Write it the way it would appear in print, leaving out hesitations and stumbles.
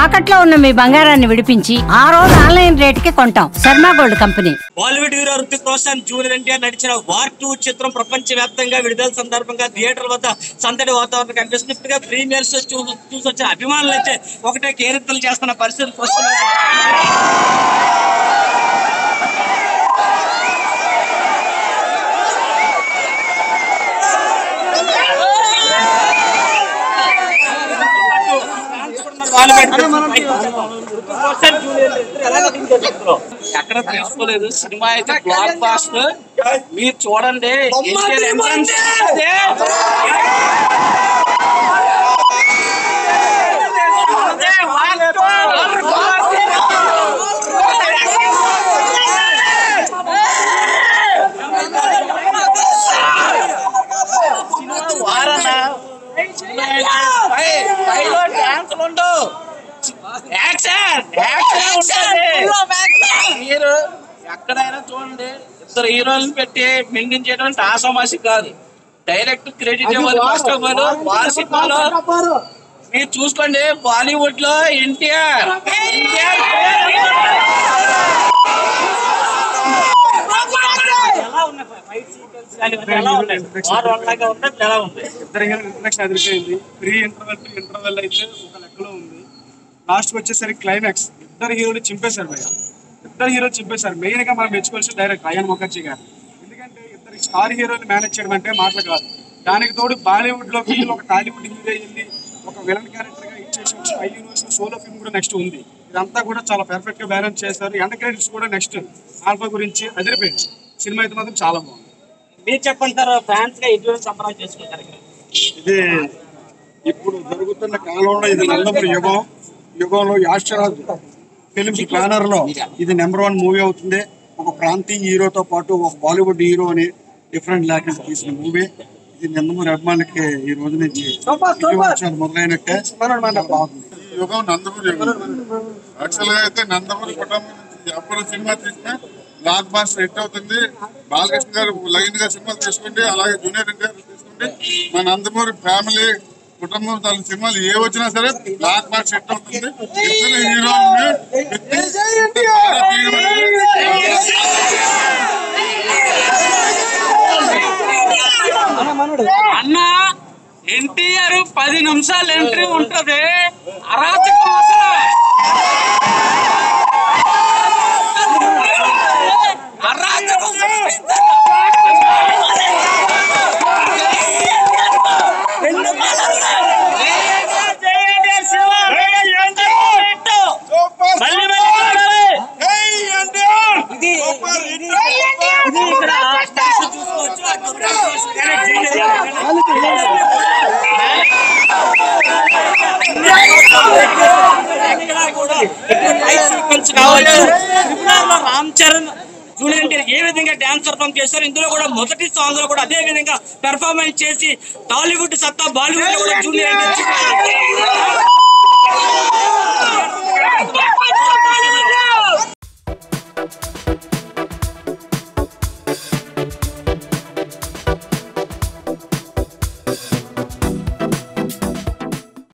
తాకట్లో ఉన్న మీ బంగారాన్ని విడిపించి ఆ రోజు ఆన్లైన్ రేటుకి కొంటాం. Sharma gold company. Bollywood hero Ruthik Roshan junior NTR నటించిన వార్ 2 చిత్రం ప్రపంచ వ్యాప్తంగా విడుదల సందర్భంగా థియేటర్ వద్ద సందడి వాతావరణం కనిపిస్తుంది. ఇప్పటిగా ప్రీమియర్స్ చూసొచ్చిన అభిమానులు అయితే ఒకటే కేరింతలు చేస్తున్న పరిస్థితులు వస్తున్నాయి. ఎక్కడ తెలుసుకోలేదు. సినిమా అయితే బ్లాక్ బాస్టర్. మీరు చూడండి. మీరు ఎక్కడైనా చూడండి, ఇద్దరు హీరోలను పెట్టి మెయింటైన్ చేయడం ఆసామాసి కాదు. డైరెక్ట్ క్రెడిట్ ఇవ్వాలి. ఫస్ట్ ఆఫ్ ఆల్ వారి సినిమాలో మీరు చూసుకోండి. బాలీవుడ్ లో NTR pre interval to interval అయితే ఒక లెక్కలో ఉంది. లాస్ట్ వచ్చేసరికి క్లైమాక్స్ ఇద్దరు హీరోలు చింపేశారు. మెయిన్ గా మనం మెచ్చుకోవాల్సిన డైరెక్టర్ అయాన్ ముఖర్జీ గారు. ఎందుకంటే ఇద్దరు స్టార్ హీరోని మేనేజ్ చేయడం అంటే మాటలు కాదు. దానికి తోడు బాలీవుడ్ లో ఒక టాలీవుడ్ హీరో వెళ్ళి ఒక విలన్ క్యారెక్టర్ గా ఇచ్చేసి ఐ యూనివర్స్ సోలో ఫిల్మ్ కూడా నెక్స్ట్ ఉంది. ఇదంతా కూడా చాలా పర్ఫెక్ట్ గా బ్యాలెన్స్ చేశారు. ఎండ్ క్రెడిట్స్ కూడా నెక్స్ట్ ఆల్ఫా గురించి అదిరిపోయింది. సినిమా అయితే మాత్రం చాలా బాగుంది. మీరు చెప్పండి సార్, ఫ్యాన్స్ గా ఎటువంటి సంబరాలు చేసుకుంటారు? ఇది ఇప్పుడు జరుగుతున్న కాలంలో ఇది నందమూరి యుగంలో యాష్రాజ్ ఫిలిమ్స్ బ్యానర్ లో ఇది నెంబర్ 1 మూవీ అవుతుంది. ఒక ప్రాంతీయ హీరోతో పాటు ఒక బాలీవుడ్ హీరో అని డిఫరెంట్ లేకుండా తీసిన మూవీ. ఇది నందమూరి అభిమానులకి ఈ రోజు నుంచి మొదలైనట్టే బాగుంది. ఈ యుగం నందమూరి యుగం. యాక్చువల్ గా అయితే నందమూరి కుటుంబం నుంచి ఎప్పుడు సినిమా తీసినా బ్లాక్ బాస్టర్ హిట్ అవుతుంది. బాలకృష్ణ గారు లైన్ గా సినిమాలు తీసుకోండి, అలాగే జూనియర్ ఎన్టీఆర్ తీసుకోండి. మన నందమూరి ఫ్యామిలీ కుటుంబం తన సినిమాలు ఏ వచ్చినా సరే బ్లాక్ బాస్టర్ హిట్ అవుతుంది. ఇతర హీరోల్ని అన్న ఎన్టీఆర్ 10 నిమిషాలు ఎంట్రీ ఉంటది. అరాచకం అసలు. రామ్ చరణ్ జూనియర్ ఎన్టీఆర్ ఏ విధంగా డాన్స్ పర్ఫార్మ్ చేస్తారు, ఇందులో కూడా మొదటి సాంగ్ లో కూడా అదే విధంగా పెర్ఫార్మెన్స్ చేసి టాలీవుడ్ సత్తా బాలీవుడ్ లో కూడా జూనియర్ ఎన్టీఆర్